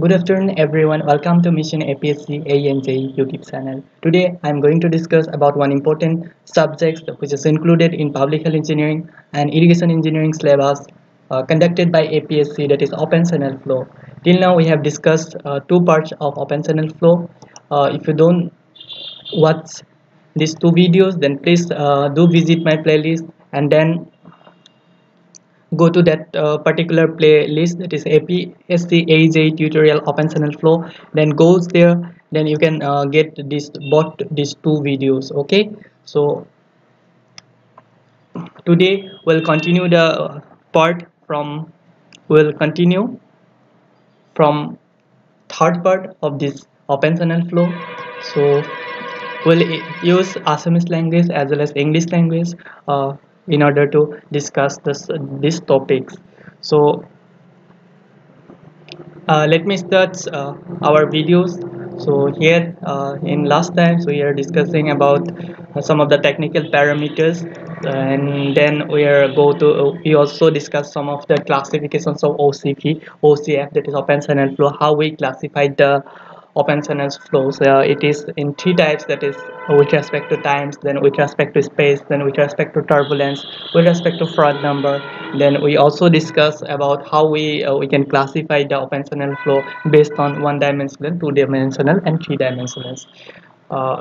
Good afternoon, everyone. Welcome to Mission APSC ANJ YouTube channel. Today, I am going to discuss about one important subject which is included in public health engineering and irrigation engineering syllabus conducted by APSC, that is open channel flow. Till now, we have discussed two parts of open channel flow. If you don't watch these two videos, then please do visit my playlist and then go to that particular playlist, that is APSC AJ tutorial open channel flow, then goes there, then you can get both these two videos. Okay, so today we'll continue the part from we'll continue from third part of this open channel flow. So we'll use Assamese language as well as English language in order to discuss these topics. So let me start our videos. So here in last time, so we are discussing about some of the technical parameters, and then we also discuss some of the classifications of OCP OCF, that is open channel flow, how we classify the open channel flows. It is in three types, that is with respect to times, then with respect to space, then with respect to turbulence, with respect to Froude number. Then we also discuss about how we can classify the open channel flow based on one dimensional, two dimensional, and three dimensional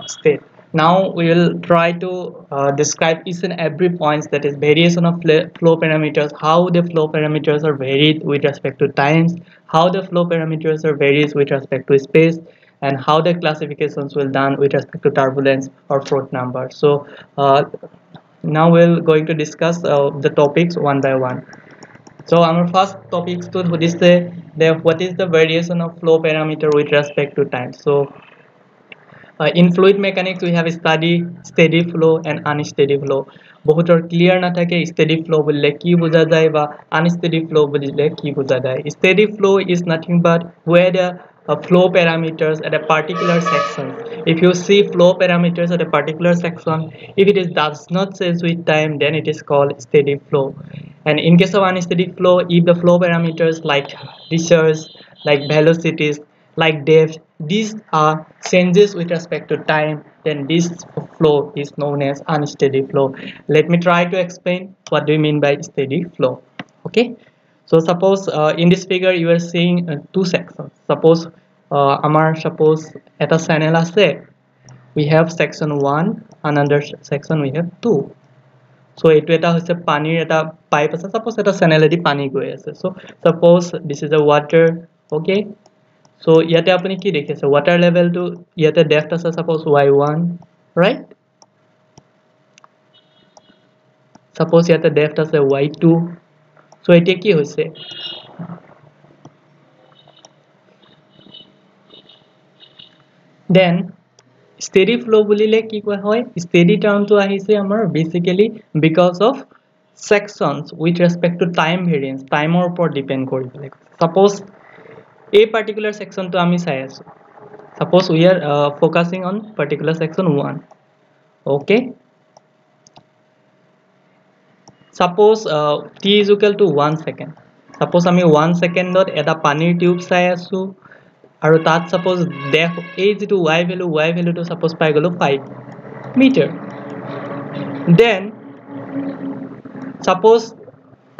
state. Now we will try to describe each and every points, that is variation of flow parameters, how the flow parameters are varied with respect to times, how the flow parameters are varies with respect to space, and how the classifications will done with respect to turbulence or Froude number. So now we're going to discuss the topics one by one. So our first topic to this what is the variation of flow parameter with respect to time. So in fluid mechanics we have studied steady flow and unsteady flow. বহুতৰ clear নাথাকে steady flow বুলিলে কি বুজা যায় বা unsteady flow বুলিলে কি বুজা যায়. Steady flow is nothing but where the flow parameters at a particular section, if you see flow parameters at a particular section, if it is does not change with time, then it is called steady flow. And in case of unsteady flow, if the flow parameters like pressures, like velocities, like depth, these are changes with respect to time, then this flow is known as unsteady flow. Let me try to explain what do you mean by steady flow. Okay, so suppose in this figure you are seeing two sections. Suppose suppose at a channel ase, we have section 1, another section we have 2. So এইটো এটা হৈছে পানীৰ এটা pipe আছে, suppose এটা চেনেলেদি পানী গৈ আছে. So suppose this is a water. Okay, so ইয়াতে আপুনি কি দেখিছে, water level to ইয়াতে depth আছে suppose y1, right? Suppose ইয়াতে depth আছে y2. So এতিয়া কি হৈছে, then steady flow বুলিলে কি কোৱা হয়, steady term to আহিছে আমাৰ basically because of sections with respect to time variance, time or উপৰত depend কৰি পেলাই. Suppose a particular section to আমি চাই আছো, suppose we are focusing on particular section 1. Okay, suppose t is equal to 1 second. Suppose আমি 1 secondত এটা পানীৰ tube চাই আছো আৰু তাত suppose এই যেটো y value to suppose পাই গলো 5 meter. Then suppose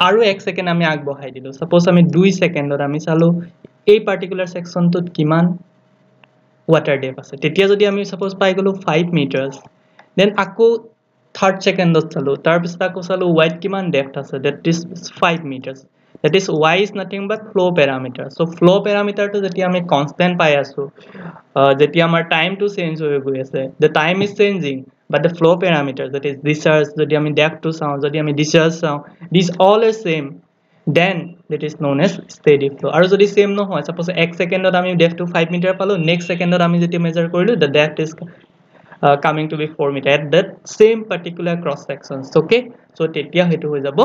আৰু 1 second আমি আগবঢ়াই দিলো, suppose আমি 2 secondত আমি চালো এই particular section টোত কিমান water depth আছে. তেতিয়া যদি আমি suppose পাই গলো 5 meters, then আকৌ third secondত চালো, তাৰ পিছত আকৌ চালো y কিমান depth আছে, that is 5 meters. That is y is nothing but flow parameter. So flow parameter to যেতিয়া আমি constant পাই আছো, যেতিয়া আমাৰ time to change হৈ গৈ আছে, the time is changing but the flow parameter, that is discharge, যদি আমি depth to চাও, যদি আমি discharge চাও, these all are same, then that is known as steady flow. আৰু যদি same নহয়, suppose 1 secondত আমি depth to 5 meter পালো, next secondত আমি যেতিয়া measure কৰিলো, the depth is coming to be 4 meter at that same particular cross sections. Okay, so তেতিয়া হেতু হৈ যাব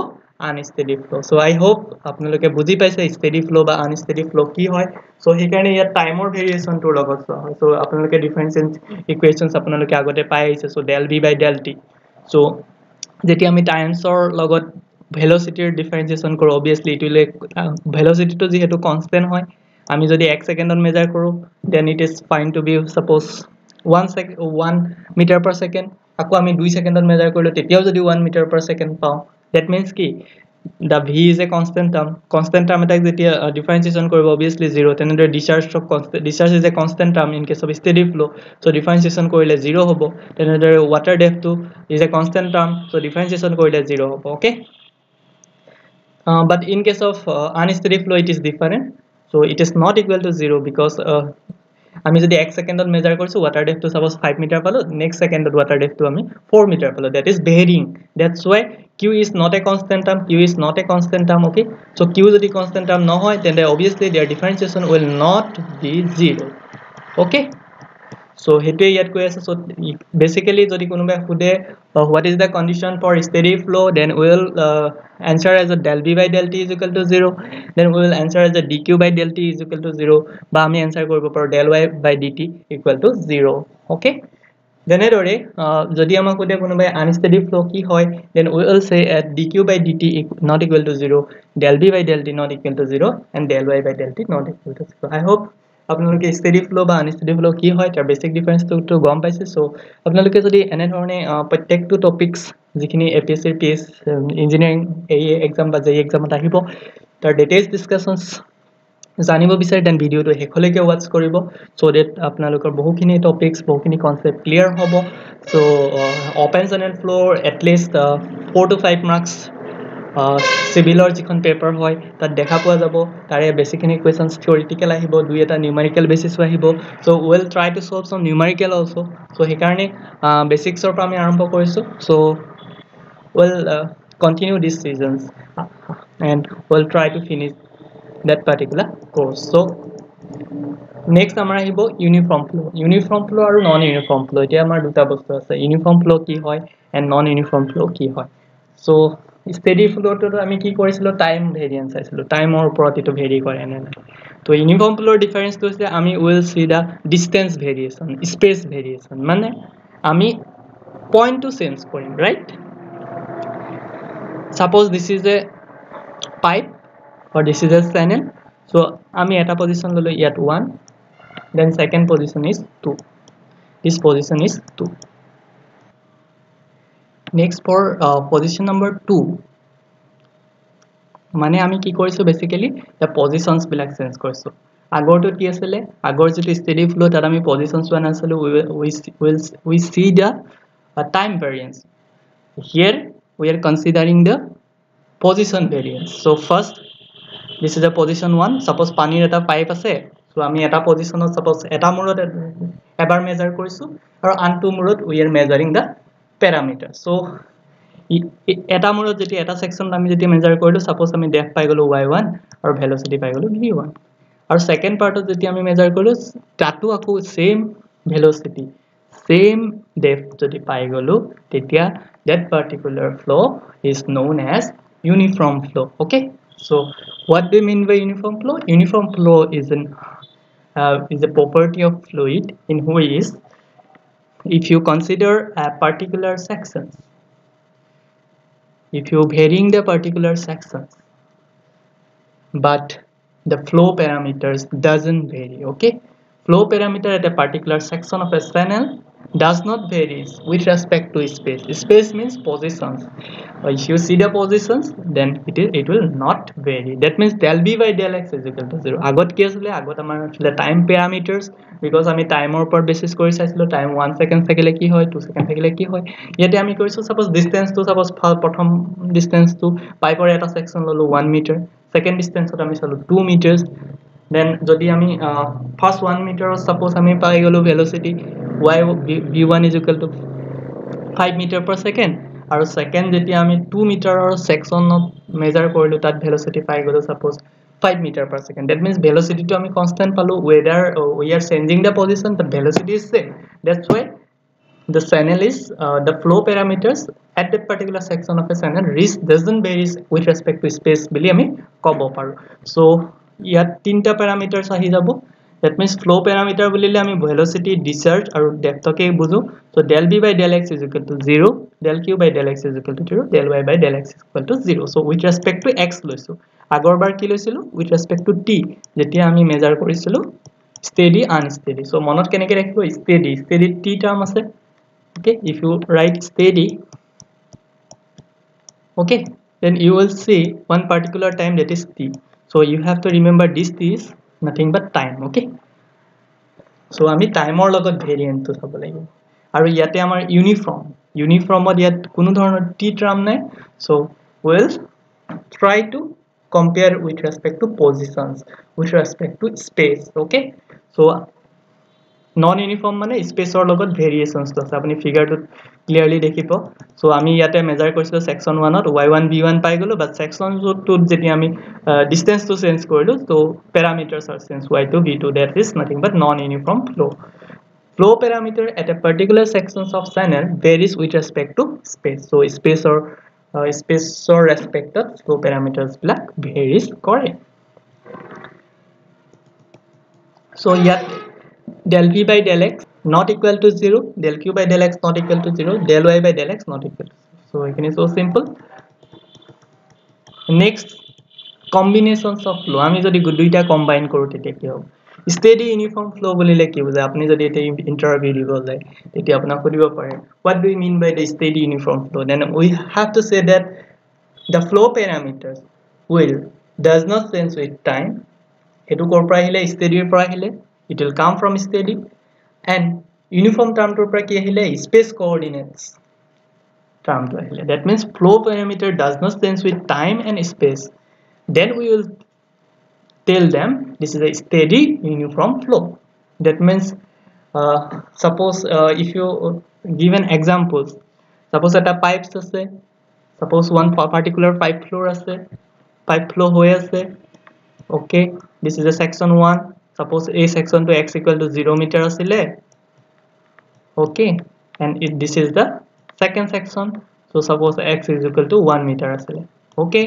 unsteady flow. So I hope আপোনালোকে বুজি পাইছে steady flow বা unsteady flow কি হয়. So সেইকাৰণে ইয়াত টাইমৰ ভেৰিয়েচন টোৰ লগত চোৱা হয়. So আপোনালোকে ডিফাৰেন্সিয়েল ইকুৱেচনছ আপোনালোকে আগতে পাই আহিছে, so del v by del t. So যেতিয়া আমি টাইমছৰ লগত ভেলোচিটিৰ ডিফাৰেন্সিয়েচন কৰো, obviously it will velocity to যেহেতু কনস্ট্যান্ট হয় আমি যদি 1 সেকেন্ডত মেজার কৰো then it is fine to be suppose 1 meter per second আকৌ আমি 2 সেকেন্ডত মেজার কৰিলো তেতিয়াও যদি 1 meter per second পাও that means কি the v is a constant term এটাক যেতিয়া differentiation কৰিব obviously 0 তেনেদৰে discharge is a constant term in case of steady flow so differentiation কৰিলে 0 হ'ব তেনেদৰে water depth to is a constant term so differentiation কৰিলে 0 হ'ব okay but in case of unsteady flow it is different so it is not equal to 0 because আমি যদি 1 সেকেন্ডত measure কৰিছো water depth to suppose 5 meter পালো next secondত water depth to আমি 4 meter পালো that is varying that's why q is not a constant term okay so q যদি constant term নহয় then obviously their differentiation will not be 0 okay so hetuye yat koi ase so basically jodi konoba khude what is the condition for steady flow then we will answer as a del v by del t is equal to 0 then we will answer as a dq by del t is equal to 0 ba ami answer koribo paro del y by dt equal to 0 okay denedore jodi ama khude konoba unsteady flow ki hoy then we will say at dq by dt not equal to 0 del v by del t not equal to 0 and del y by del t not equal to 0 I hope আপোনালোকে steady flow বা unsteady flow কি হয় তাৰ basic difference তো গম পাইছে so আপোনালোকে যদি এনে ধৰণে প্ৰত্যেকটো টপিকস যিখিনি এপিএসসি পিএস ইঞ্জিনিয়াৰিং এই এক্সাম বা জেই এক্সামত আহিব তাৰ ডিটেইলস ডিসকাশনস জানিব বিচাৰে দেন ভিডিওটো হেকলৈকে ওয়াচ কৰিব সো দ্যাট আপোনালোকৰ বহুখিনি টপিকস বহুখিনি কনসেপ্ট ক্লিয়াৰ হ'ব so open channel flow at least 4 to 5 marks সিভিলৰ যিখন পেপাৰ হয় তাত দেখা পোৱা যাব তাৰে বেসিকখিনি কোৱেশ্চনস থিওৰিটিক্যাল আহিব দুই এটা নিউমেৰিক্যাল বেসিসও আহিব so will try to solve some numerical also so হেকাৰণে বেসিক্সৰ পৰা আমি আৰম্ভ কৰিছো so will continue this sessions and we'll try to finish that particular course so next আমাৰ আহিব ইউনিফৰ্ম ফ্লো আৰু নন ইউনিফৰ্ম ফ্লো এতিয়া আমাৰ দুটা বস্তু আছে ইউনিফৰ্ম ফ্লো কি হয় and নন ইউনিফৰ্ম ফ্লো কি হয় so steady flow to আমি কি কৰিছিলো টাইম ভেৰিয়েন্স চাইছিলো টাইমৰ ওপৰত এটো ভেৰি কৰে না তো ইউনিফৰ্ম ফ্লোৰ ডিফাৰেন্স তো হৈছে আমি will see the distance variation space variation মানে আমি পয়েন্ট টু চেঞ্জ কৰিম right suppose this is a pipe or this is a channel so আমি এটা পজিশন ললো ইয়াত 1 then second position is 2 this position is 2 next for position number 2 মানে আমি কি কৰিছো বেসিক্যালি the positions বিলাক চেঞ্জ কৰিছো আগৰটো কি আছিল আগৰ যেটো steady flow তাত আমি positions ওয়ান আছিল we see the time variance here we are considering the position variance so first this is a position 1 suppose পানীৰ এটা পাইপ আছে so আমি এটা পজিশনত suppose এটা মূৰত এবাৰ মেজাৰ কৰিছো আৰু আনটো মূৰত we are measuring the parameter so এটা মূৰত যেতি এটা সেকশন আমি যেতি মেজাৰ কৰিলো suppose আমি ডেপথ পাই গলো y1 আৰু ভেলোসিটি পাই গলো v1 আৰু সেকেন্ড পাৰ্টত যেতি আমি মেজাৰ কৰিলো তাতো আকৌ সেম ভেলোসিটি same depth যদি পাই গলো তেতিয়া that particular flow is known as uniform flow okay so what do you mean by uniform flow is a property of fluid in which if you consider a particular sections if you varying the particular sections but the flow parameters doesn't vary okay flow parameter at a particular section of a channel does not vary with respect to space means positions if you see the positions then it will not vary that means del b by del x is equal to 0 agot ki asle agot amar asle time parameters because ami timer upor basis kori saisilo time 1 second thakile ki hoy 2 second thakile ki hoy yete ami korisu suppose distance to suppose prothom distance to pipe or eta section lolo 1 meter second distance ot ami salu 2 meters then jodi ami first 1 meter suppose ami pai gelo velocity y v1 is equal to 5 meter per second আৰু second যেতি আমি 2 মিটাৰৰ সেকশনত measure কৰিলো তাত velocity পাই গলো suppose 5 meter per second that means velocity to ami constant palu whether we are changing the position the velocity is same that's why the channel is the flow parameters at that particular section of a channel doesn't vary with respect to space bili ami kobo paru so ইয়াত তিনটা parameters ahi jabo That means flow parameter বুলিলে আমি velocity, discharge আৰু depth কে বুজো. So del v by del x is equal to 0, del q by del x is equal to 0, del y by del x is equal to 0. So with respect to x লৈছো. আগৰবাৰ কি লৈছিলো? With respect to t যেতিয়া আমি measure কৰিছিলো steady unsteady. So মনত কেনেকৈ ৰাখিব? Steady t টাৰ্ম আছে. Okay, if you write steady, okay, then you will see one particular time, that is t. So you have to remember this t is nothing but time. Okay, so আমি টাইমৰ লগত ভেৰিয়েন্টটো চাব লাগিব আৰু ইয়াতে আমাৰ ইউনিফৰ্মত ইয়াত কোনো ধৰণৰ টি টাৰ্ম নাই. So we'll try to compare with respect to positions, with respect to space. Okay, so non uniform মানে স্পেচৰ লগত ভেৰিয়েশনটো আছে, আপুনি ফিগাৰটো ক্লিয়াৰলি দেখিব. সো আমি ইয়াতে মেজাৰ কৰিছিলো সেকশন 1ত y1 b1 পাই গলো, বাট সেকশন 2ত যেতিয়া আমি ডিসটেন্সটো চেঞ্জ কৰিলো, so প্যাৰামিটাৰস are changed, y2 b2, that is nothing but non uniform flow. Flow parameter at a particular sections of channel varies with respect to space. So space or respect of flow parameters black varies correct. So yet del v by del x not equal to 0, del q by del x not equal to 0, del y by del x not equal to 0. So it is so simple. Next, combinations of flow. আমি যদি দুইটা combine কৰো তেতিয়া কি হ'ব? Steady uniform flow বুলিলে কি বুজায়? আপুনি যদি এটা ইন্টাৰভিউ দিব যায় তেতিয়া আপোনাক সুধিব পাৰে, what do you mean by the steady uniform flow? Then we have to say that the flow parameters will does not change with time. এটো কৰ পৰা আহিলে? steady ৰ পৰা আহিলে, it will come from steady. And uniform term টোৰ পৰা কি আহিলে? space coordinates term to আহিলে. That means flow parameter does not change with time and space. Then we will tell them this is a steady uniform flow. That means suppose if you given examples, suppose at a pipes আছে, suppose one particular pipe flow হৈ আছে. Okay, this is a section 1. Suppose a section to x equal to 0 meter asile. Okay, and this is the second section. So suppose x is equal to 1 meter asile. Okay,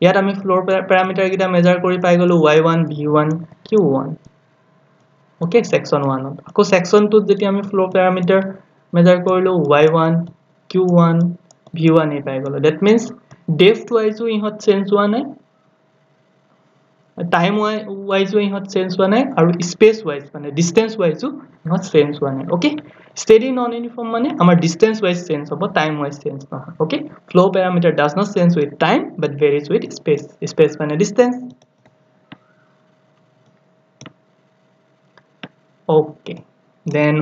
ইয়াত আমি floor parameter কিটা measure কৰি পাই গলো y1 b1 q1. Okay, section 1 ত আকৌ section 2 ত যেতিয়া আমি floor parameter measure কৰিলো y1 q1 v1 এ পাই গলো. That means depth wise ইহত চেঞ্জ হোৱা নাই, time wise ইহত চেঞ্জ হোৱা নাই, আৰু space wise মানে distance wise ইহত চেঞ্জ হোৱা নাই. Okay, steady non uniform মানে আমাৰ distance wise চেঞ্জ হ'ব, time wise চেঞ্জ নহয়. Okay, flow parameter does not change with time but varies with space মানে distance. Okay, then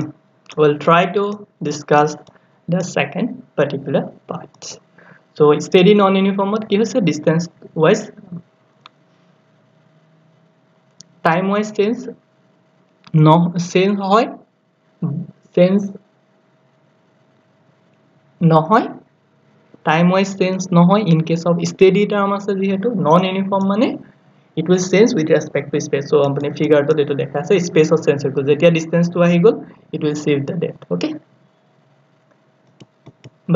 we'll try to discuss the second particular part. So steady non uniform কি হৈছে? distance wise time wise change no change হয়, change নহয়, time wise change নহয়. In case of steady term আছে যেহেতু, non uniform মানে it will change with respect to space. So আপুনি ফিগাৰটো যেটো দেখা আছে space of change হৈ গল, যেতিয়া distance টো আহি গল it will shift the depth. Okay,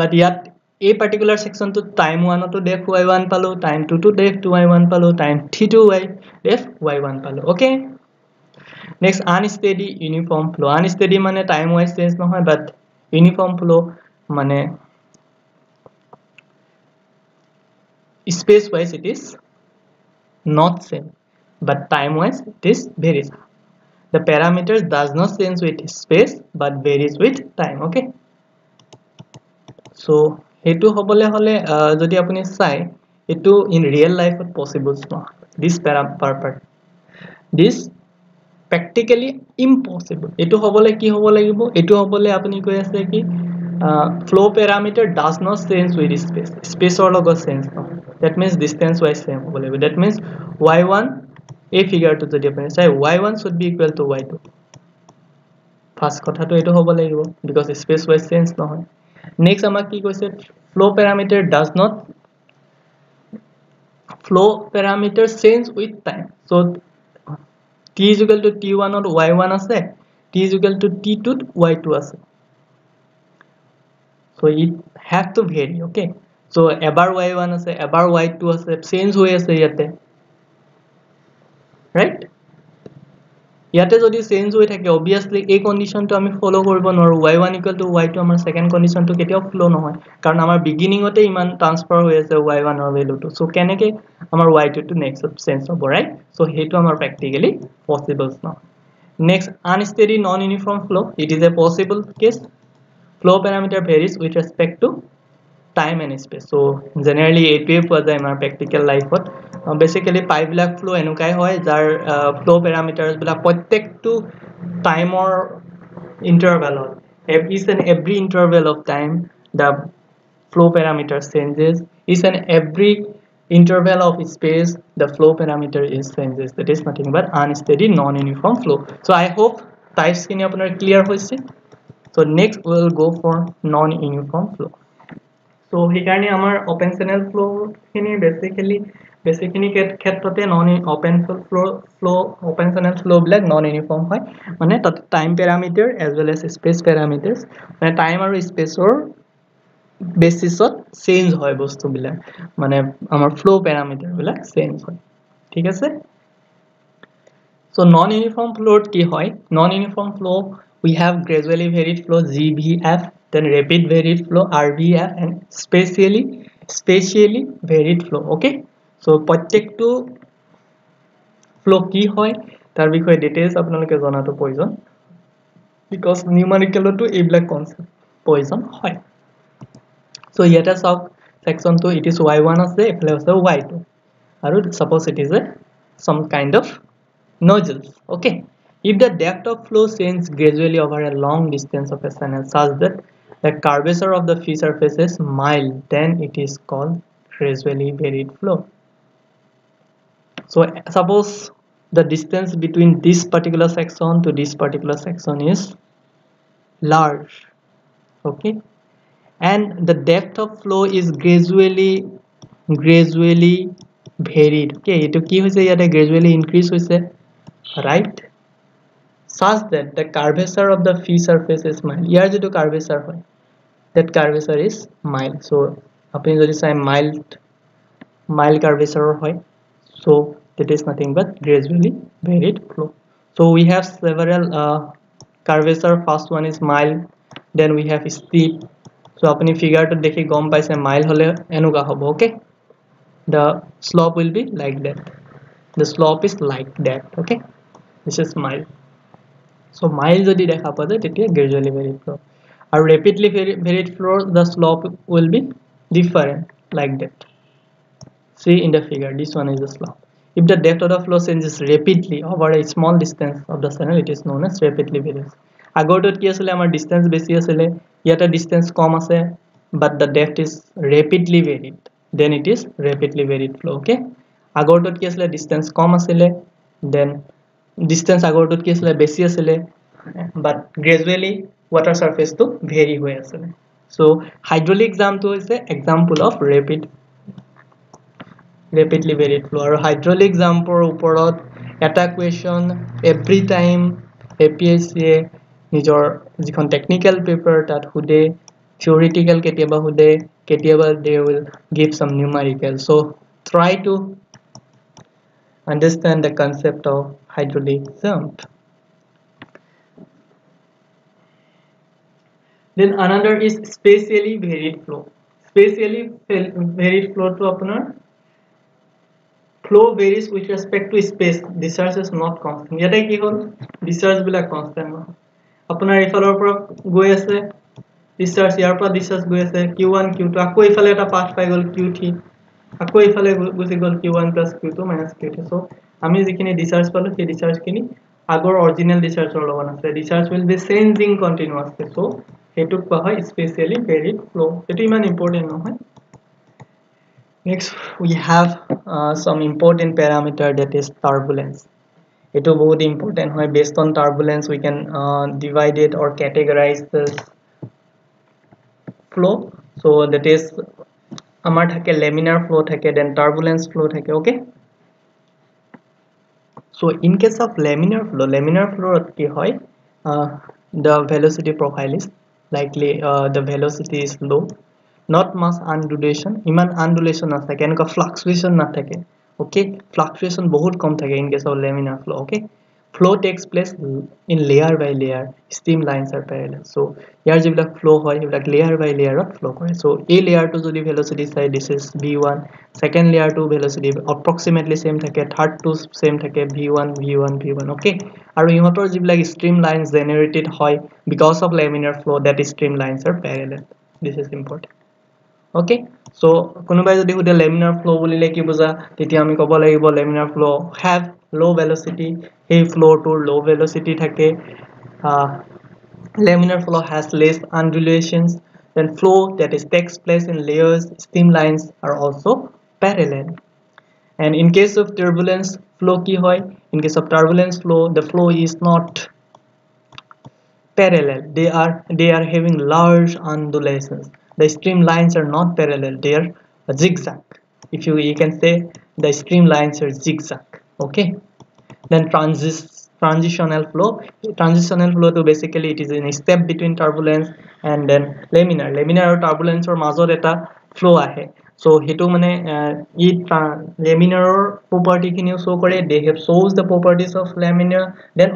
but ইয়াত এই particular section to time 1 to depth y1 পালো, time 2 to depth y1 পালো, time 3 to depth y1 পালো. Okay, next unsteady uniform flow. Unsteady মানে time wise change নহয়, but uniform flow মানে space wise it is not same, but time wise it is varies. The parameters does not change with space but varies with time. Okay, so hetu hobole hole jodi apuni sai etu in real life possible নহয়, this this practically impossible. Etu hobole ki hobo lagibo? Etu hobole apuni koi ase ki flow parameter does not change with space or logot change no. That means distance wise same hobo lagibo. That means y1 a figure to jodi apuni sai y1 should be equal to y2. First kotha to etu hobo lagibo because space wise change নহয়. Next amak ki koise? Flow parameter does not change with time. So t is equal to t1 or y1 আছে, t is equal to t2 y2 আছে. So it have to vary. Okay, so ebar y1 আছে, ebar y2 আছে, change হৈ আছে ইয়াতে. right? ইয়াতে যদি change হৈ থাকে obviously এই কন্ডিশনটো আমি ফলো কৰিব নোৱাৰো y1 = y2 আমাৰ সেকেন্ড কন্ডিশনটো কেতিয়াও ফলো নহয় কাৰণ আমাৰ বিগিনিংতে ইমান ট্ৰান্সফাৰ হৈ আছে y1 ৰ ভ্যালুটো সো কেনেকে আমাৰ y2 টো নেক্সট চেঞ্জ হ'ব ৰাইট সো হেতু আমাৰ প্ৰ্যাকটিক্যালি পসিবল নহয় next unsteady non uniform flow it is a possible case flow parameter varies with respect to time and space so generally এইটোৱে পোৱা যায় আমাৰ প্ৰ্যাকটিক্যাল লাইফত basically pipe black flow এনুকাই হয় যাৰ flow parameters বিলাক প্ৰত্যেকটো টাইমৰ interval each and every interval of time the flow parameter changes each and every interval of space the flow parameter is changes that is nothing but unsteady non uniform flow so I hope types kini apunar clear hoise so next we will go for non uniform flow so hikarni amar open channel flow kini basically ক্ষেত্ৰতে non open channel flow black non uniform হয় মানে তাত time parameter as well as space parameters মানে time আৰু space or basis of change হয় বস্তু বিলাক মানে আমাৰ flow parameter বিলাক change হয় ঠিক আছে so non uniform flow কি হয় non uniform flow we have gradually varied flow GVF then rapid varied flow RVF and spatially varied flow okay so প্ৰত্যেকটো flow কি হয় তাৰ বিষয়ে ডিটেইলছ আপোনালোকে জনাটো প্ৰয়োজন because numerical to এইবিলাক কনসেপ্ট প্ৰয়োজন হয় so yet a section 2 it is y1 আছে এফালে আছে y2 আৰু suppose it is a some kind of nozzles okay if the depth of flow changes gradually over a long distance of a channel such that the curvature of the free surface is mild then it is called gradually varied flow so suppose the distance between this particular section to this particular section is large okay and the depth of flow is gradually varied okay eto ki hoise yate gradually increase hoise right such that the curvature of the free surface is mild here jeto curvature hoy that curvature is mild so apni jodi sai mild curvature hoy so that is nothing but gradually varied flow so we have several curvature first one is mild then we have steep so apni figure to dekhi gom paise mild hole enuka hobo okay the slope will be like that the slope is like that okay this is mild so mild jodi dekha pade tetia gradually varied flow or rapidly varied flow the slope will be different like that see in the figure this one is the slope if the depth of the flow changes rapidly over a small distance of the channel it is known as rapidly varied আগৰটোত কি আছিল আমাৰ distance বেছি আছিল ইয়াতে distance কম আছে but the depth is rapidly varied then it is rapidly varied flow okay আগৰটোত কি আছিল distance কম আছিল then distance আগৰটোত কি আছিল বেছি আছিল but gradually water surface to vary হৈ আছিল so hydraulic jam to is a example of rapidly varied flow or hydraulic jam por uporot eta question every time APSC নিজৰ যিখন টেকনিক্যাল পেপাৰ তাত হুদে theoretical কেতিয়াবা হুদে কেতিয়াবা they will give some numerical so try to understand the concept of hydraulic jump then another is spatially varied flow to apnar flow varies with respect to space discharge is not constant yata ki hol discharge bila constant no apnar ifalor por goi ase discharge yar por discharge goi ase q1 q2 akko ifale eta path pai gol q3 akko ifale gusi gol q1 plus q2 minus q3 so ami jikini discharge palo সেই discharge kini agor original discharge or logan ase discharge will be changing continuously so hetuk pa hoy spatially varied flow etu iman important no hoy next we have some important parameter that is turbulence etu bahut important hoy based on turbulence we can divide it or categorize this flow so that is amar thake laminar flow thake then turbulence flow thake okay so in case of laminar flow ki hoy the velocity profile is likely the velocity is low not much undulation iman undulation na thake enuka fluctuation na thake okay, fluctuation বহুত কম থাকে in case of laminar flow. Okay, flow takes place in layer by layer, streamlines are parallel. So ইয়াৰ যিবিলাক flow হয় এইবিলাক layer by layer flow কৰে. So এই layer to যদি velocity চাই, this is v1, second layer to velocity approximately same থাকে, third to same থাকে v1 v1 v1. Okay, আৰু ইহঁতৰ যিবিলাক streamlines generated হয় because of laminar flow, that streamlines are parallel. This is important. Okay, so কোনোবাই যদি সুধে laminar flow বুলিলে কি বুজা, তেতিয়া আমি ক'ব লাগিব laminar flow have low velocity, এই flow to low velocity থাকে. Laminar flow has less undulations. Then flow that is takes place in layers, streamlines are also parallel. And in case of turbulence flow ki hoy, in case of turbulence flow, the flow is not parallel, they are having large undulations. The streamlines are not parallel, they are zigzag. If you can say the streamlines are zigzag. Okay, then transitional flow to basically it is a step between turbulence and then laminar or turbulence or মাজত এটা flow আহে. So হেতু মানে ই laminar property খিনিও show কৰে, they have shows the properties of laminar, then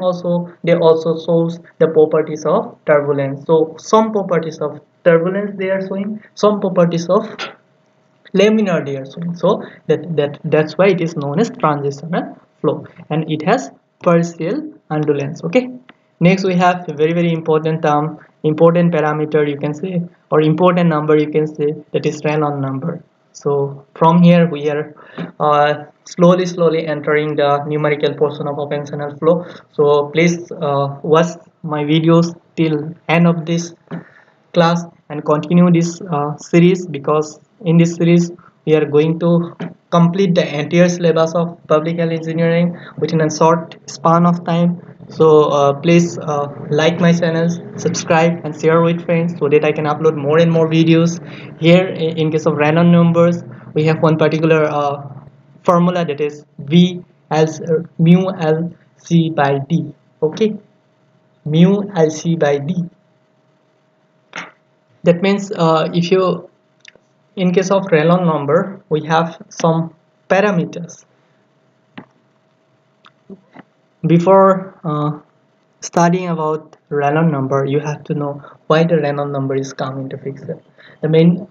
they also shows the properties of turbulence. So some properties of turbulence they are showing, some properties of laminar they are showing. So that's why it is known as transitional flow, and it has partial undulance. Okay, next we have a very important term, important parameter you can say, or important number you can say, that is Reynolds number. So from here we are slowly entering the numerical portion of open channel flow. So please watch my videos till end of this class and continue this series, because in this series we are going to complete the entire syllabus of public health engineering within a short span of time. So please like my channels, subscribe and share with friends so that I can upload more and more videos. Here in case of random numbers, we have one particular formula, that is v as mu l c by d. Okay, mu l c by d. That means if you, in case of Reynolds number, we have some parameters. Before studying about Reynolds number, you have to know why the Reynolds number is coming to fix it. The main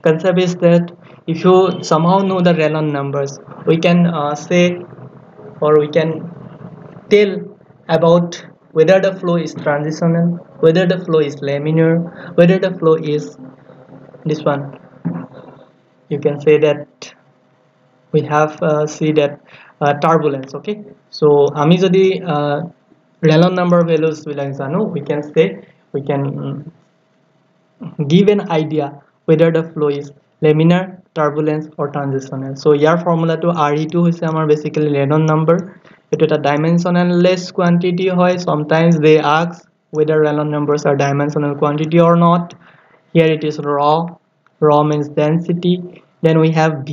concept is that if you somehow know the Reynolds numbers, we can say, or we can tell about whether the flow is transitional, whether the flow is laminar, whether the flow is this one. You can say that we have see that turbulence. Okay, so আমি যদি Reynolds number values বিলাক জানো, we can say, we can give an idea whether the flow is laminar, turbulence or transitional. So year formula to RE2 হৈছে আমাৰ basically Reynolds number. Itu এটা dimensionless quantity হয়. Sometimes they ask whether Reynolds numbers are dimensional quantity or not. Here it is raw means density. Then we have v.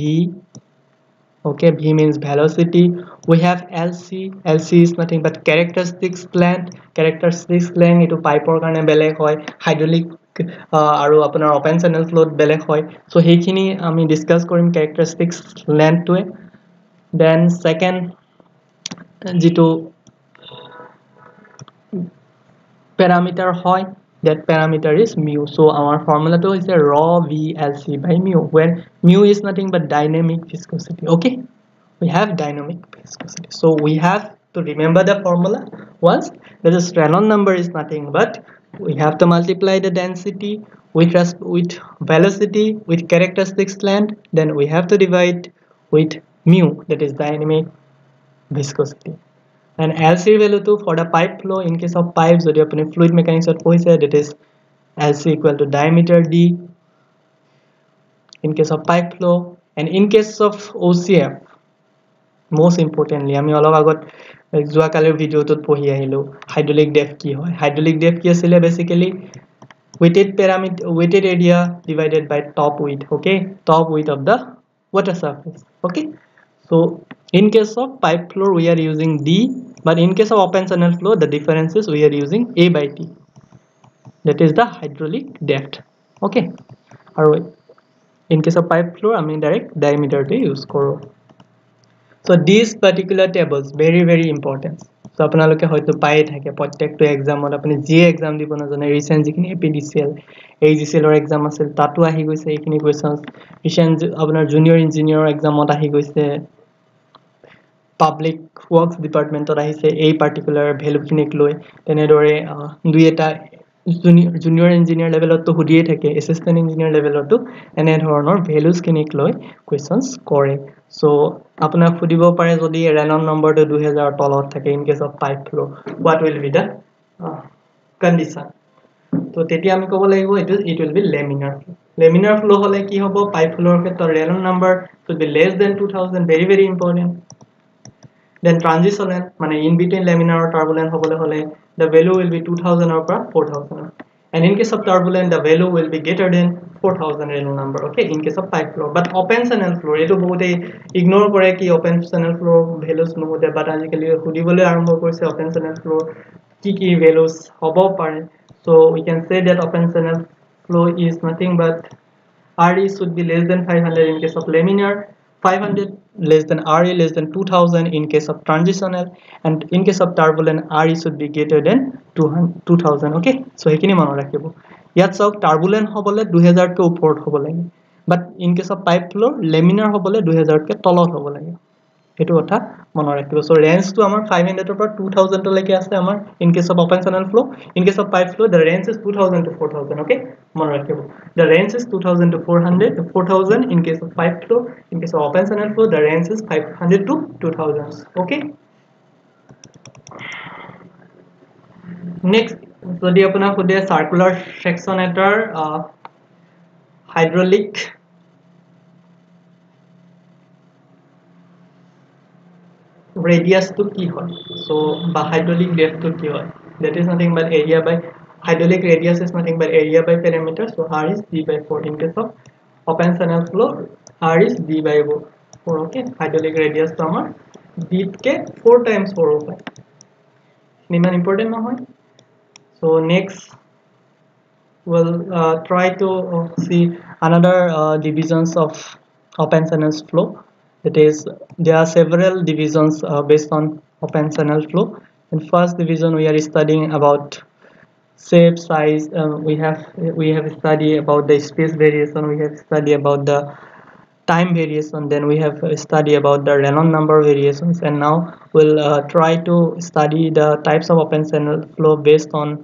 Okay, v means velocity. We have lc is nothing but characteristics length. Characteristics length itu pipe কাৰণে বেলেগ হয়, hydraulic আৰু আপোনাৰ open channel flow বেলেগ হয়. So সেইখিনি আমি discuss কৰিম characteristics length টোৱে. Then second যিটো parameter হয়, that parameter is mu. So our formula to is a raw VLC by mu, where mu is nothing but dynamic viscosity. Okay, we have dynamic viscosity. So we have to remember the formula once. That is Reynolds number is nothing but we have to multiply the density with velocity with characteristics length. Then we have to divide with mu, that is dynamic viscosity. And LC value to for the pipe flow, in case of pipes jodi apuni fluid mechanics ot poise, that is LC equal to diameter d in case of pipe flow. And in case of OCF, most importantly ami olop agot jua kaler video tot pohi ahilu hydraulic depth ki hoy. Hydraulic depth ki asile basically weighted area divided by top width. Okay, top width of the water surface. Okay, so in case of pipe flow we are using d, but in case of open channel flow the difference is we are using a by t, that is the hydraulic depth. Okay, or in case of pipe flow I mean direct diameter to use koro. So these particular tables very important. So আপোনালোকে হয়তো পাই থাকে প্ৰত্যেকটো এক্সামত আপুনি যি exam দিব নাজানে recent যিখিনি এপিডিসিএল এইজিসিএল ৰ এক্সাম আছিল তাতো আহি গৈছে এইখিনি কোৱেশ্চনস ৰিসেন্ট আপোনাৰ জুনিয়ৰ ইঞ্জিনিয়াৰ এক্সামত আহি গৈছে পাব্লিক ওয়াৰ্কস ডিপাৰ্টমেন্টত আহিছে এই পাৰ্টিকুলাৰ ভ্যালু খিনিক লৈ তেনেদৰে দুই এটা জুনিয়ৰ ইঞ্জিনিয়াৰ লেভেলত তো হুদিয়ে থাকে এসিস্ট্যান্ট ইঞ্জিনিয়াৰ লেভেলতো এনে ধৰণৰ ভ্যালুজ খিনিক লৈ কোৱেশ্চনস কৰে সো আপোনাক ফুদিব পাৰে যদি ৰেনন নম্বৰটো 2000 তলত থাকে in case of pipe flow what will be the condition তো তেতিয়া আমি ক'ব লাগিব it will be laminar flow হলে কি হ'ব পাইপ ফ্লোৰ ক্ষেত্ৰত ৰেনন number should be less than 2000 very important. Then transitional মানে in between laminar or turbulent hobole hole the value will be 2000 or 4000 and in case of turbulent the value will be greater than 4000 Reynolds number okay in case of pipe flow but open channel flow eto bohote ignore kore ki open channel flow values no hote but ajikali hudibole arambho korise open channel flow ki values hobo pare so we can say that open channel flow is nothing but RE should be less than 500 in case of laminar 500 less than RE less than 2000 in case of transitional and in case of turbulent RE should be greater than 2000 okay so hekini mano rakhibo yat sauk turbulent hobole 2000 ke upor hobo lage but in case of pipe flow laminar hobole 2000 ke tolot hobo lage etu kotha mano rakhibo so range to amar 500 to 2000 to leke ase amar in case of open channel flow in case of pipe flow the range is 2000 to 4000 okay mano rakhibo the range is 2000 to 400 to 4000 in case of pipe flow in case of open channel flow the range is 500 to 2000 okay next jodi apuna khode circular section etar hydraulic radius to ki hoy so ba hydraulic depth to ki hoy that is nothing but area by hydraulic radius is nothing but area by perimeter so r is d by 4 in case of open channel flow r is d by 4 okay hydraulic radius to amar d ke 4 times 4 hoy niman important na hoy so next we'll try to see another divisions of open channel flow. That is, there are several divisions based on open channel flow. In first division, we are studying about shape, size. We have studied about the space variation. We have studied about the time variation. Then we have studied about the Reynolds number variations. And now we'll try to study the types of open channel flow based on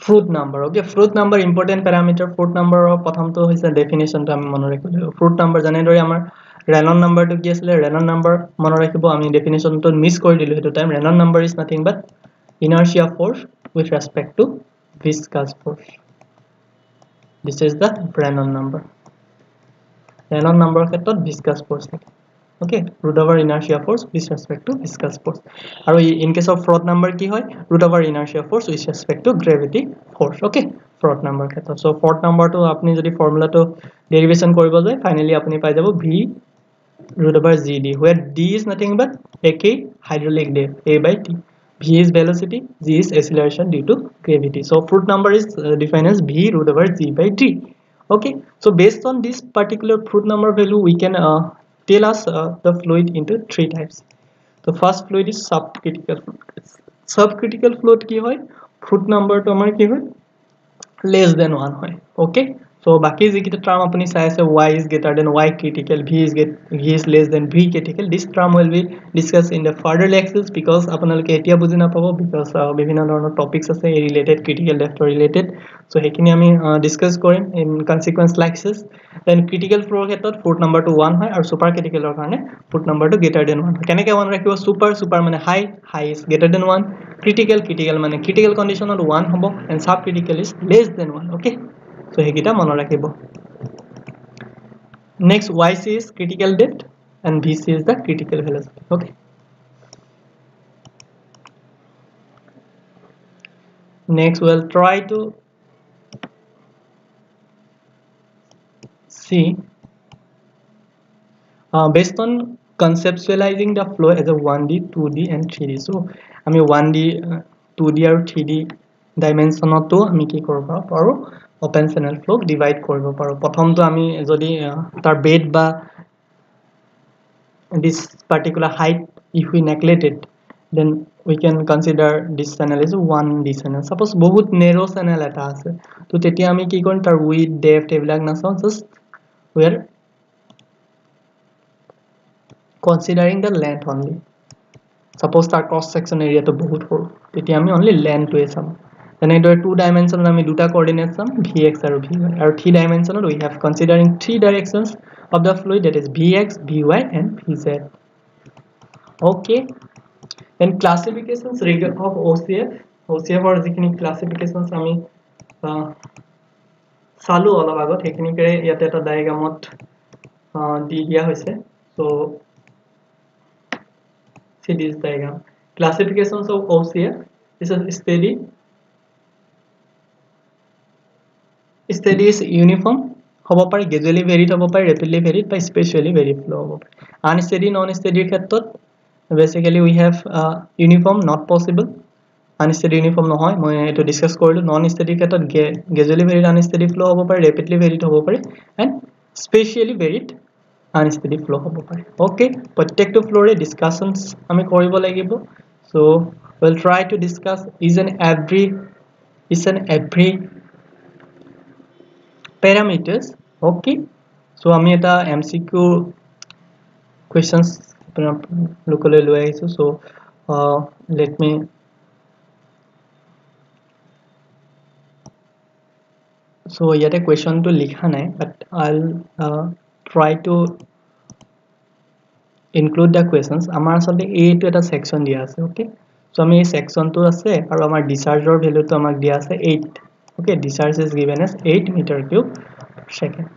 fruit number okay fruit number important parameter fruit number or prothom to hoise definition to ami mone rakhibo fruit number jane dori amar Reynolds number to ki asile Reynolds number mone rakhibo ami definition to miss kori dilu hetu time Reynolds number is nothing but inertia force with respect to viscous force this is the Reynolds number khetot viscous force okay root over inertia force with respect to viscous force aru in case of Froude number ki hoy root over inertia force with respect to gravity force okay Froude number khetot so Froude number to apni jodi formula to derivation koribo jay finally apni pai jabo v root over gd where d is nothing but ak hydraulic depth a by t v is velocity g is acceleration due to gravity so Froude number is defined as v root over g by t okay so based on this particular Froude number value we can tell us the fluid into three types. The first fluid is subcritical fluid. Subcritical fluid ki hoy Froude number to amar ki hoy less than 1 hoy okay so baki jikita term apni sai ase y is greater than y critical v is less than v critical this term will be discussed in the further lectures because apnaloke etia buji na pabo because bibhinno dhoroner topics ase related critical depth related so hekini ami discuss korim in consequence lectures then critical flow khetot Froude number to 1 hoy aru super critical or karone Froude number to greater than 1 keneke 1 rakhibo super mane high is greater than 1 critical mane critical condition or 1 hobo and subcritical is less than 1 okay so hekita mano rakhibo next yc is critical depth and vc is the critical velocity okay next we'll try to see based on conceptualizing the flow as a 1D 2D and 3D so ami 1D 2D or 3D dimension to ami ki koribo paro open channel flow divide koribo paro prothom to ami jodi tar bed ba this particular height, if we neglect it, then we can consider this channel is 1D channel. Suppose बहुत narrow channel এটা আছে, তো তেতিয়া আমি কি কৰিম, তাৰ width depth এইবিলাক নাচাওঁ, just we are considering the length only. Suppose তাৰ cross section area to বহুত সৰু, তেতিয়া আমি only length টোৱে চাম। তেনেদৰে 2 dimensional আমি দুটা coordinate চাম, vx আৰু vy, আৰু 3 dimensional we have considering 3 directions of the fluid, that is vx, vy and vz. Okay, then classifications of OCF or যিখিনি classifications আমি চালো অলপ আগত, সেইখিনিকে ইয়াতে এটা ডায়াগ্ৰামত দি দিয়া হৈছে। So see this diagram. Classifications of OCF is a steady is uniform হ'ব পাৰে, gradually varied হ'ব পাৰে, rapidly varied বা spatially varied flow হ'ব পাৰে। Unsteady non-steady ক্ষেত্ৰত basically we have uniform not possible, unsteady uniform নহয়, মই এটো ডিসকাস কৰিলো। non-steady ক্ষেত্ৰত gradually varied unsteady flow হ'ব পাৰে, rapidly varied হ'ব পাৰে and spatially varied unsteady flow হ'ব পাৰে। ওকে, প্ৰত্যেকটো ফ্লোৰে ডিসকাশনস আমি কৰিব লাগিব। So we'll try to discuss each and every parameters. Okay, so আমি এটা MCQ questions লোকলৈ লৈ আহিছো। So let me so ইয়াতে question to লিখা নাই, but I'll try to include the questions. আমাৰ আসলে এইটো এটা section দিয়া আছে। Okay, so আমি এই section টো আছে আৰু আমাৰ dischargeৰ value টো আমাক দিয়া আছে 8। Okay, discharge is given as 8 meter cube per second.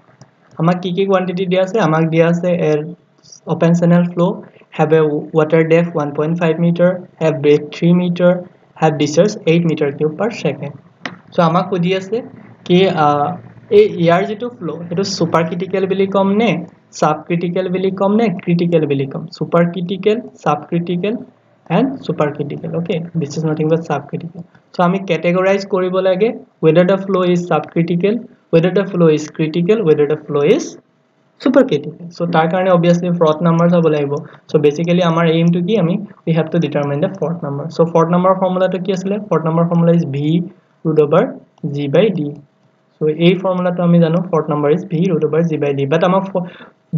আমাক কি কি quantity দিয়া আছে, আমাক দিয়া আছে air open channel flow, have a water depth 1.5 meter, have breadth 3 meter, have discharge 8 meter cube per second. So আমাক সুধি আছে কি এই ইয়াৰ যেটো ফ্লো এটো সুপাৰ ক্রিটিক্যাল বুলি কম নে সাব ক্রিটিক্যাল বুলি কম নে ক্রিটিক্যাল বুলি কম, super critical, sub critical and super critical. Okay, this is nothing but subcritical. So আমি categorize কৰিব লাগে whether the flow is subcritical, whether the flow is critical, whether the flow is super critical. So তাৰ কাৰণে obviously fourth number হ'ব লাগিব। So basically আমাৰ aim to কি, আমি we have to determine the fourth number. So fourth number formula to কি আছিল, fourth number formula is v root over g by d. So এই formula to আমি জানো fourth number is v root over g by d, but আমাক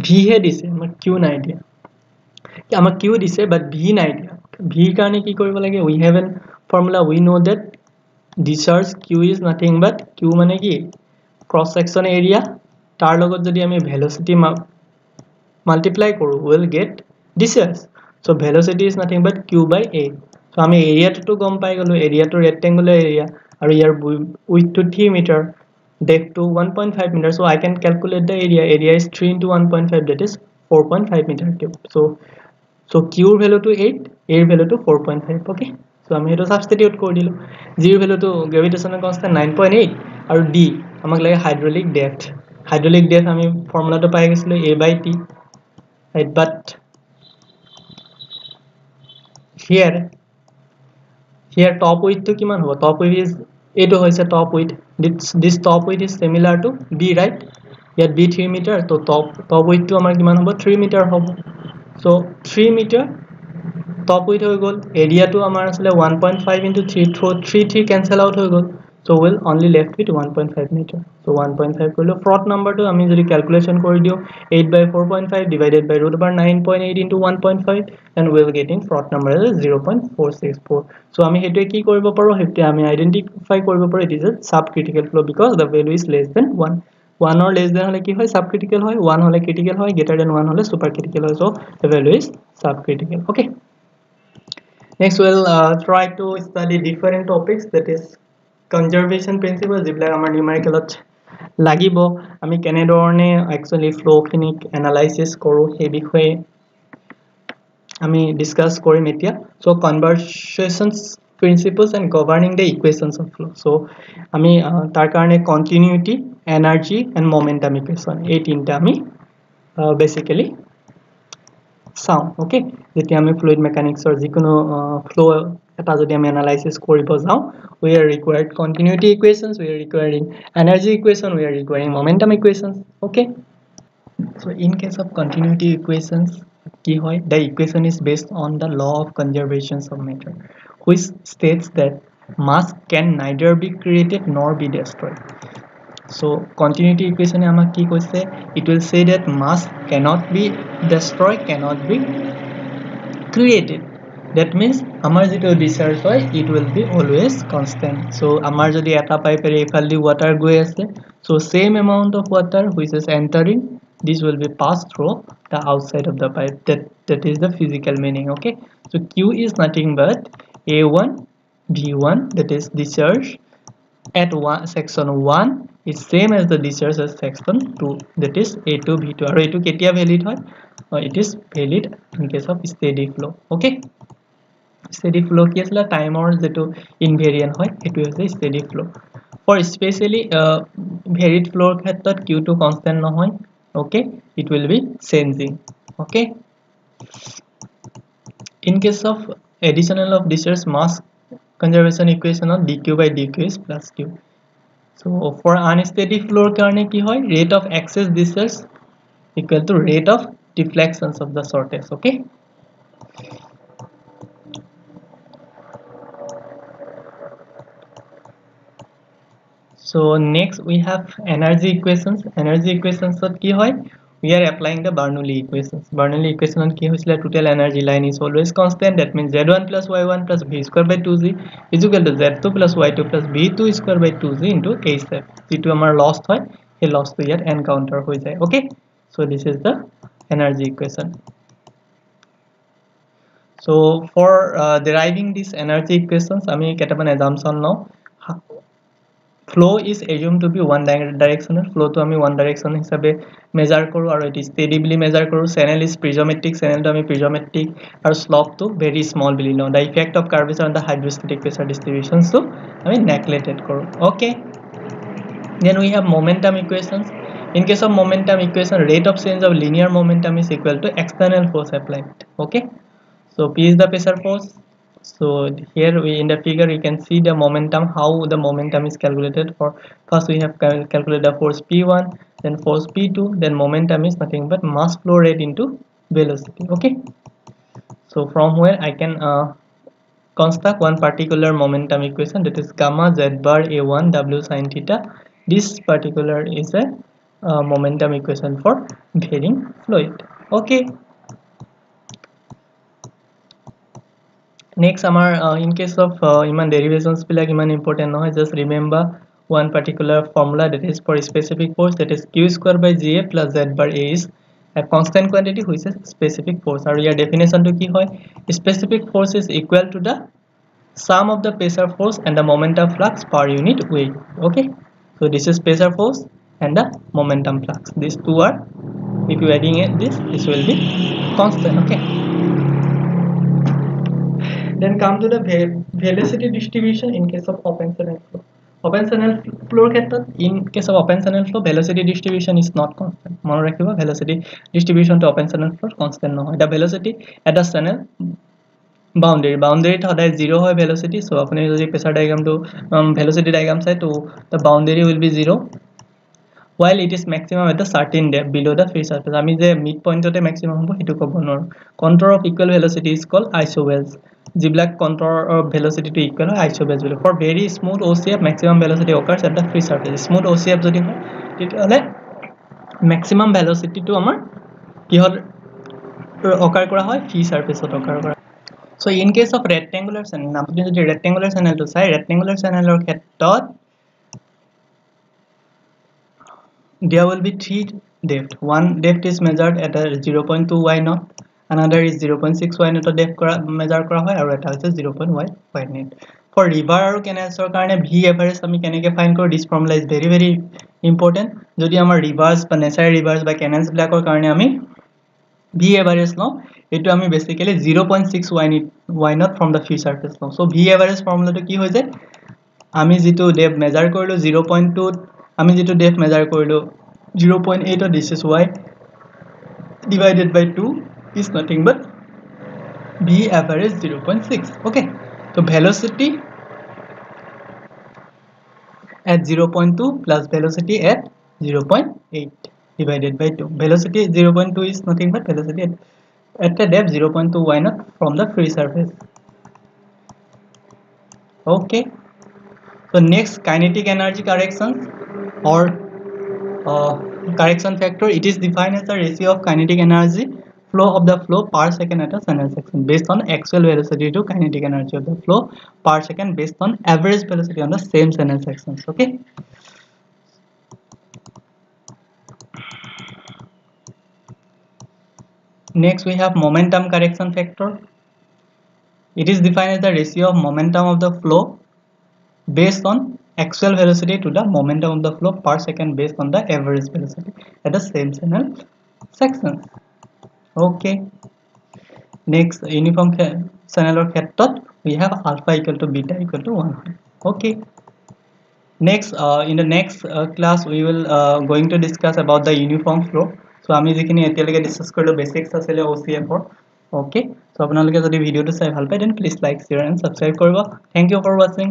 v হে দিছে, আমাক q নাই দিয়া। আমাক q দিছে but v নাই দিয়া। v কাৰণে কি কৰিব লাগে, we have a formula, we know that discharge q is nothing but q মানে কি cross section area, তাৰ লগত যদি আমি velocity multiply কৰো we will get discharge. So velocity is nothing but q by a. So আমি area টো গম পাই গলো, area টো rectangular area আৰু ইয়াৰ width to 3 meter, depth to 1.5 meter. So I can calculate the area. Area is 3 into 1.5, that is 4.5 meter cube. So q value to 8, a value to 4.5. Okay, so আমি এটা substitute কৰি দিলো। g value to gravitational constant 9.8 আৰু d আমাক লাগে hydraulic depth। hydraulic depth আমি ফর্মুলাটো পাই গেছিলো a by t, right? But here top width to কিমান হ'ব, top width is এইটো হৈছে top width, this top width is similar to b, right? ইয়াত b 3 meter, তো top width to আমাৰ কিমান হ'ব 3 meter হ'ব। So 3 meter top width হৈ গল, area to আমাৰ আসলে 1.5 into 3, 3 cancel out হৈ গল, so we'll only left with 1.5 meter. So 1.5 কৰিলো, fourth number to আমি যদি calculation কৰি দিও 8 by 4.5 divided by root over 9.8 into 1.5, and we'll getting fourth number is 0.464. So আমি হেতুৱে কি কৰিব পাৰো, হেতুৱে আমি identify কৰিব পাৰো it is a subcritical flow because the value is less than 1. 1 or less than হলে কি হয় subcritical হয়, 1 হলে critical হয়, greater than 1 হলে supercritical হয়। So the value is subcritical. Okay, next we'll try to study different topics, that is conservation principles, যিবিলাক আমাৰ নিউমেৰিকেলত লাগিব, আমি কেনে ধৰণে actually flow খিনিক analysis কৰো সেই বিষয়ে আমি ডিসকাস কৰিম এতিয়া। So conversions principles and governing the equations of flow. So আমি তাৰ কাৰণে continuity, energy and momentum equation এই তিনটা আমি basically চাও। ওকে, যেতিয়া আমি fluid mechanics or যিকোনো flow এটা যদি আমি analysis কৰিব যাও, we are required continuity equations, we are requiring energy equation, we are requiring momentum equations. Okay, so in case of continuity equations কি হয়, the equation is based on the law of conservation of matter, which states that mass can neither be created nor be destroyed. So continuity equation এ আমাক কি কৈছে, it will say that mass cannot be destroyed, cannot be created. That means আমাৰ যেটো discharge হয় it will be always constant. So আমাৰ যদি এটা পাইপেৰ এইফালদি water গৈ আছে, so same amount of water which is entering, this will be passed through the outside of the pipe. That is the physical meaning. Okay, so Q is nothing but A1 V1, that is discharge at section 1 is same as the discharge at section 2, that is A2 V2. আৰু এইটো কেতিয়া valid হয়, it is valid in case of steady flow. Okay, steady flow কি আছিল, টাইমৰ যেটো ইনভেৰিয়েন্ট হয় এটো হৈছে steady flow. For especially varied flow ক্ষেত্ৰত Q টো constant নহয়. Okay, it will be changing. Okay, in case of additional of discharge, mass conservation equation of dq by dq is plus q. So for unsteady flow karone ki hoy, rate of excess discharge equal to rate of deflections of the shortest. Okay, so next we have energy equations. Energy equations ot ki hoy, we are applying the Bernoulli equations. Bernoulli equation on ki hoisile, total energy line is always constant. That means z1 plus y1 plus v square by 2z is equal to z2 plus y2 plus v2 square by 2z into h. যেটো আমাৰ lost হয় এই lost to ইয়াত encounter হৈ যায়. Okay, so this is the energy equation. So for deriving these energy equations আমি কেটামান assumption লওঁ. Flow is assumed to be one directional. Flow to আমি one direction হিসাবে measure কৰো আৰু it is steady বুলি measure কৰো. Channel is prismatic, channel to আমি prismatic আৰু slope to very small বুলি লওঁ. The effect of curvature on the hydrostatic pressure distributions to আমি neglected কৰো. Okay, then we have momentum equations. In case of momentum equation, rate of change of linear momentum is equal to external force applied. Okay, so P is the pressure force. So here we in the figure you can see the momentum, how the momentum is calculated. For first we have calculated the force P1, then force P2, then momentum is nothing but mass flow rate into velocity. Okay, so from where I can construct one particular momentum equation, that is gamma z bar a1 w sin theta. This particular is a momentum equation for varying fluid. Okay, next আমাৰ in case of iman derivations bilak iman important নহয়, just remember one particular formula, that is for specific force, that is q square by ga plus z bar a is a constant quantity which is specific force. আৰু ইয়াৰ definition to কি হয়, specific force is equal to the sum of the pressure force and the momentum flux per unit weight. Okay, so this is pressure force and the momentum flux, these two are, if you adding it this will be constant. Okay, then come to the velocity distribution in case of open channel flow. Open channel flow ক্ষেত্ৰত, in case of open channel flow, velocity distribution is not constant. মনত ৰাখিব, velocity distribution to open channel flow constant নহয়. The velocity at the channel boundary সদায় 0 হয় velocity. So আপুনি যদি pressure diagram to velocity diagram চাই, to the boundary will be 0 while it is maximum at a certain depth below the free surface. আমি যে mid point তে maximum হ'ব হেতু ক'ব নোৱাৰো. Contour of equal velocity is called isobels. যিবিলাক contour of velocity to equal হয় isobels বুলি. For very smooth OCF, maximum velocity occurs at the free surface. Smooth OCF যদি হয় তেতিয়াহ'লে maximum velocity to আমাৰ কি হ'ল occur কৰা হয়, free surface ত occur কৰা. So in case of rectangular channel, আপুনি যদি rectangular channel to চাই, rectangular channel ৰ ক্ষেত্ৰত there will be three depth. One depth is measured at a 0.2 y naught, another is 0.6 y naught depth measure kora hoy, aru eta hoise 0.1 y naught. For river aru canals or karone v average ami keneke find koro, this formula is very very important. Jodi amar rivers ba natural rivers ba canals bilakor karone ami v average lo, etu ami basically 0.6 y naught from the free surface lo. So v average formula to ki hoy jay, আমি যেটো depth measure কৰিলো 0.2, আমি যেটো depth measure কৰিলো 0.8, this is y divided by 2 is nothing but v average 0.6. Okay, so velocity at 0.2 plus velocity at 0.8 divided by 2. Velocity 0.2 is nothing but velocity at at a depth 0.2 y naught from the free surface. Okay, so next, kinetic energy corrections or correction factor. It is defined as the ratio of kinetic energy flow of the flow per second at a channel section based on actual velocity to kinetic energy of the flow per second based on average velocity on the same channel sections. Okay, next we have momentum correction factor. It is defined as the ratio of momentum of the flow based on actual velocity to the momentum of the flow per second based on the average velocity at the same channel sections. Okay, next, uniform channel or ক্ষেত্ৰত we have alpha equal to beta equal to 1. Okay, next in the next class we will going to discuss about the uniform flow. So আমি যিখিনি এতিয়ালৈকে discuss কৰিলো basics আছিল OCF ৰ. Okay, so আপোনালোকে যদি ভিডিওটো চাই ভাল পায় then please like share and subscribe কৰিব. Thank you for watching.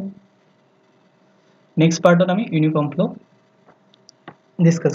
Next part আমি uniform flow discuss